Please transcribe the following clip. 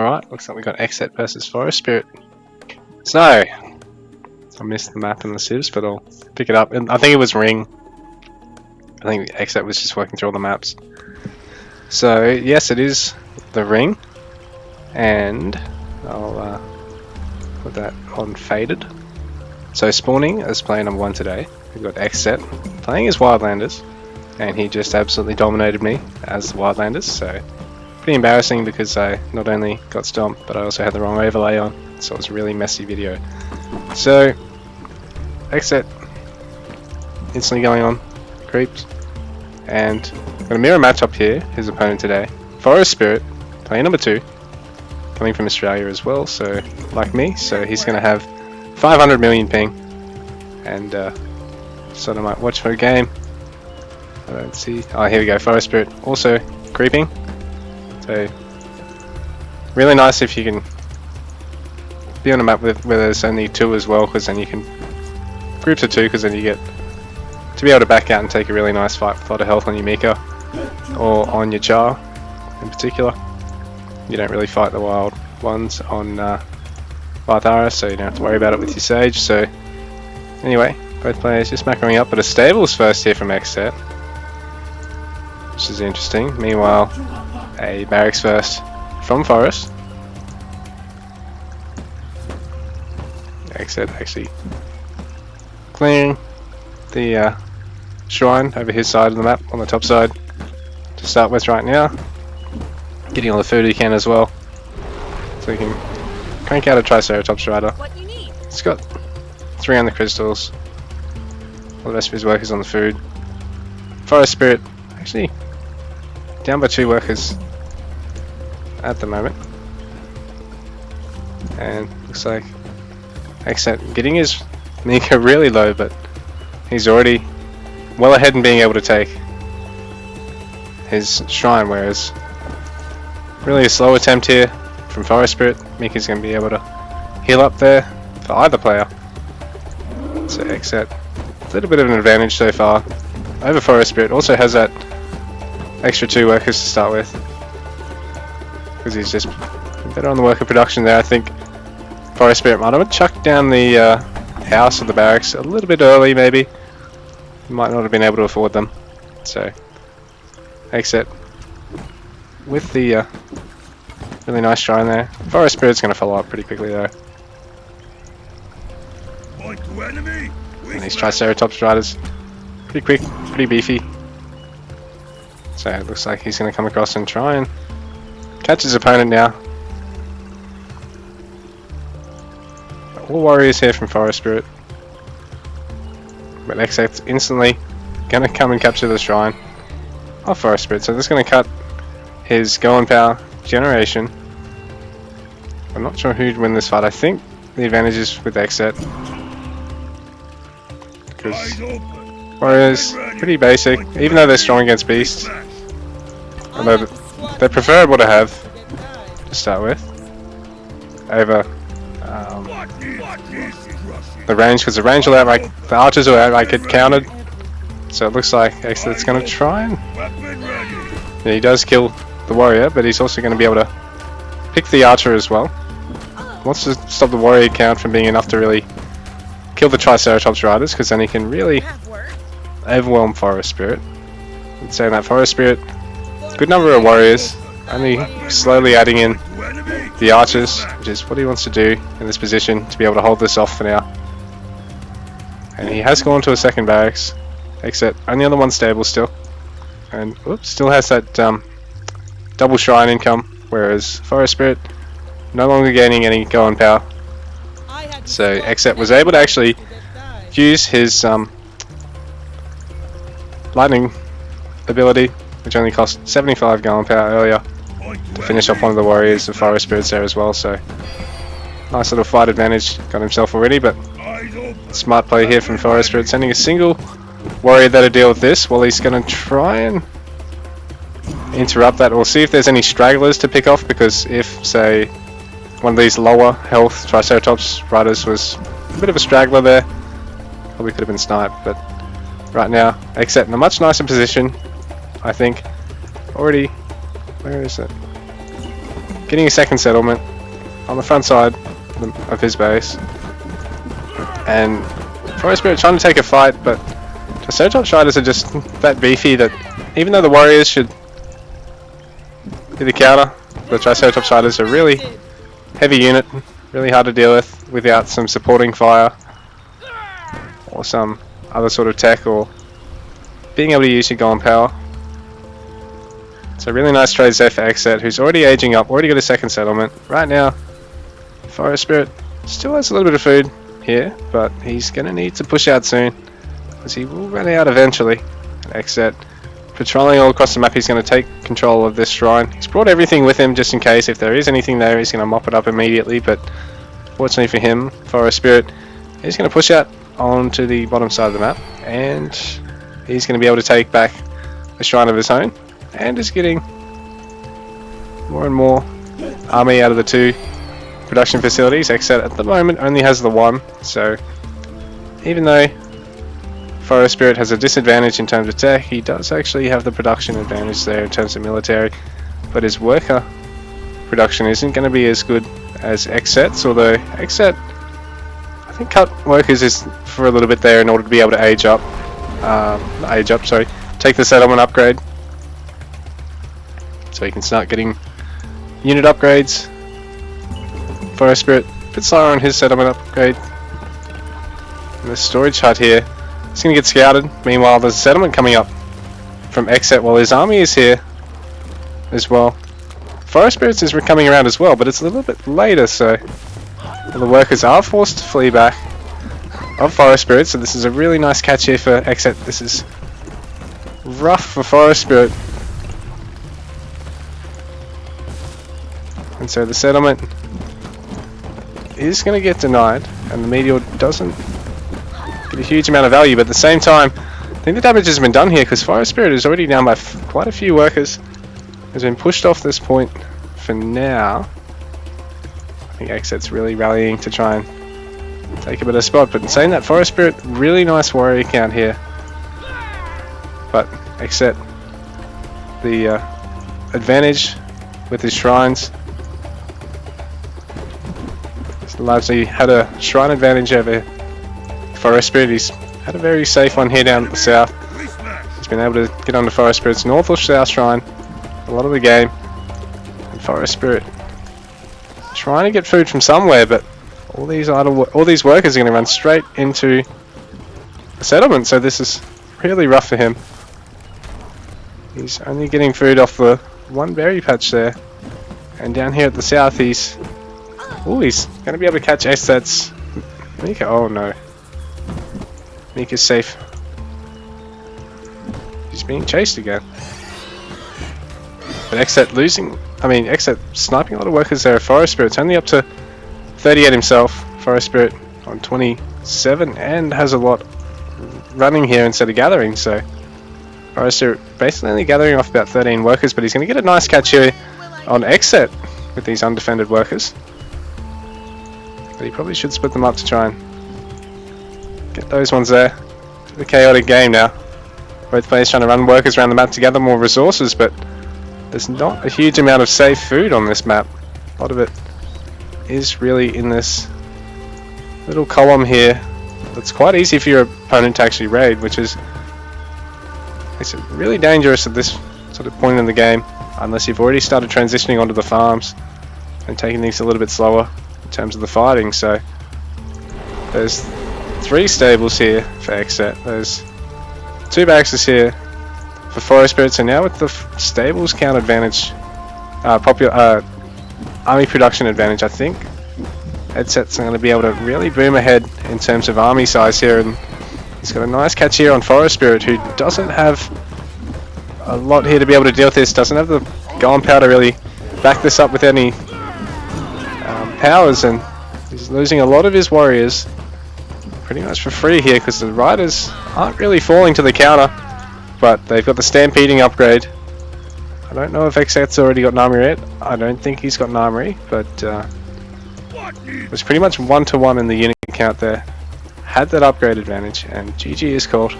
Alright, looks like we got XCet versus ForestSpirit. So, I missed the map and the civs, but I'll pick it up. And I think it was Ring. I think XCet was just working through all the maps. So, yes, it is the Ring. And I'll put that on faded. So, spawning as player number 1 today. We've got XCet playing as Wildlanders. And he just absolutely dominated me as the Wildlanders. So, pretty embarrassing because I not only got stomped, but I also had the wrong overlay on. So, it was a really messy video. So, XCet instantly going on, creeps, and got a mirror match up here, his opponent today. ForestSpirit, player number 2, coming from Australia as well, so like me, so he's going to have 500 million ping, and sort of might watch for a game. I don't see, oh here we go, ForestSpirit also creeping, so really nice if you can be on a map where there's only 2 as well, because then you can groups of 2, because then you get to be able to back out and take a really nice fight with a lot of health on your Mika or on your Char in particular. You don't really fight the wild ones on Barthara, so you don't have to worry about it with your Sage. So anyway, both players just macroing up, but a stables first here from XCet, which is interesting. Meanwhile, a barracks first from Forest. XCet actually clearing the shrine over his side of the map on the top side to start with right now. Getting all the food he can as well, so he can crank out a Triceratops Rider. He's got 3 on the crystals. All the rest of his work is on the food. ForestSpirit actually down by 2 workers at the moment, and looks like XCet getting his Mika really low, but he's already well ahead in being able to take his shrine, whereas really a slow attempt here from ForestSpirit. Mika's going to be able to heal up there for either player. So XCet, a little bit of an advantage so far over ForestSpirit. Also has that extra 2 workers to start with, because he's just better on the worker production there. I think ForestSpirit might have chucked down the house or the barracks a little bit early, maybe. Might not have been able to afford them. So, XCet with the really nice shrine there. ForestSpirit's going to follow up pretty quickly though. And these Triceratops Riders, pretty quick, pretty beefy. So it looks like he's going to come across and try and catch his opponent now. All warriors here from ForestSpirit, but XCet's instantly gonna come and capture the shrine of ForestSpirit. So this is gonna cut his golem power generation. I'm not sure who'd win this fight. I think the advantage is with XCet, because warriors pretty basic, even though they're strong against beasts. Although they're preferable to have to start with over the range, because the range will outright, the archers will outright get countered. So it looks like XCet's going to try and, yeah, he does kill the warrior, but he's also going to be able to pick the archer as well. Wants to stop the warrior count from being enough to really kill the Triceratops Riders, because then he can really overwhelm ForestSpirit. And saying that, ForestSpirit, good number of warriors, only slowly adding in the archers, which is what he wants to do in this position to be able to hold this off for now. And he has gone to a second barracks, except only on the 1 stable still, and oops, still has that double shrine income, whereas ForestSpirit no longer gaining any golem power. So XCet was able to actually use his lightning ability, which only cost 75 golem power earlier, to finish off one of the warriors of ForestSpirit there as well. So nice little fight advantage got himself already, but smart play here from ForestSpirit, sending a single warrior there to deal with this, while he's going to try and interrupt that, or see if there's any stragglers to pick off, because if, say, one of these lower health Triceratops Riders was a bit of a straggler there, probably could have been sniped. But right now, XCet in a much nicer position, I think. Already, where is it? getting a second settlement on the front side of his base. And ForestSpirit trying to take a fight, but Triceratops Riders are just that beefy that even though the warriors should be the counter, the Triceratops Riders are a really heavy unit, really hard to deal with without some supporting fire or some other sort of tech or being able to use your golem power. So really nice trades there for XCet, who's already aging up, already got a second settlement. Right now, ForestSpirit still has a little bit of food here, but he's going to need to push out soon, because he will run out eventually. XCet patrolling all across the map, he's going to take control of this shrine. He's brought everything with him just in case if there is anything there, he's going to mop it up immediately, but fortunately for him, ForestSpirit is going to push out onto the bottom side of the map, and he's going to be able to take back a shrine of his own, and is getting more and more army out of the two production facilities. XCet at the moment only has the one, so even though ForestSpirit has a disadvantage in terms of tech, he does actually have the production advantage there in terms of military, but his worker production isn't going to be as good as XCet's, although XCet I think cut workers is for a little bit there in order to be able to take the settlement upgrade, so you can start getting unit upgrades. ForestSpirit a bit slower on his settlement upgrade. And the storage hut here, it's going to get scouted. Meanwhile, there's a settlement coming up from XCet while his army is here as well. ForestSpirit is coming around as well, but it's a little bit later, so the workers are forced to flee back of ForestSpirit. So this is a really nice catch here for XCet. This is rough for ForestSpirit. And so the settlement is going to get denied, and the meteor doesn't get a huge amount of value, but at the same time I think the damage has been done here, because ForestSpirit is already down by quite a few workers, has been pushed off this point for now. I think XCet's really rallying to try and take a better spot, but in saying that, ForestSpirit, really nice warrior count here, but XCet the advantage with his shrines. Largely had a shrine advantage over ForestSpirit. He's had a very safe one here down at the south. He's been able to get onto ForestSpirit's north or south shrine a lot of the game. And ForestSpirit trying to get food from somewhere, but all these workers are going to run straight into the settlement, so this is really rough for him. He's only getting food off the one berry patch there, and down here at the south he's going to be able to catch XCet's Mika. Oh no, Mika's safe. He's being chased again. But XCet sniping a lot of workers there. ForestSpirit's only up to 38 himself. ForestSpirit on 27 and has a lot running here instead of gathering, so ForestSpirit basically only gathering off about 13 workers, but he's going to get a nice catch here on XCet with these undefended workers. But he probably should split them up to try and get those ones there. The chaotic game now. Both players trying to run workers around the map to gather more resources, but there's not a huge amount of safe food on this map. A lot of it is really in this little column here. It's quite easy for your opponent to actually raid, which is makes it really dangerous at this sort of point in the game, unless you've already started transitioning onto the farms and taking things a little bit slower in terms of the fighting. So there's 3 stables here for XCet. There's 2 barracks here for ForestSpirit. So now with the stables count advantage, army production advantage, I think XCet's going to be able to really boom ahead in terms of army size here, and he's got a nice catch here on ForestSpirit, who doesn't have a lot here to be able to deal with this, doesn't have the golem power to really back this up with any powers, and he's losing a lot of his warriors pretty much for free here, because the riders aren't really falling to the counter, but they've got the stampeding upgrade. I don't know if XCet's already got an armory yet. I don't think he's got an armory, but it was pretty much 1-to-1 in the unit count there. Had that upgrade advantage, and GG is called.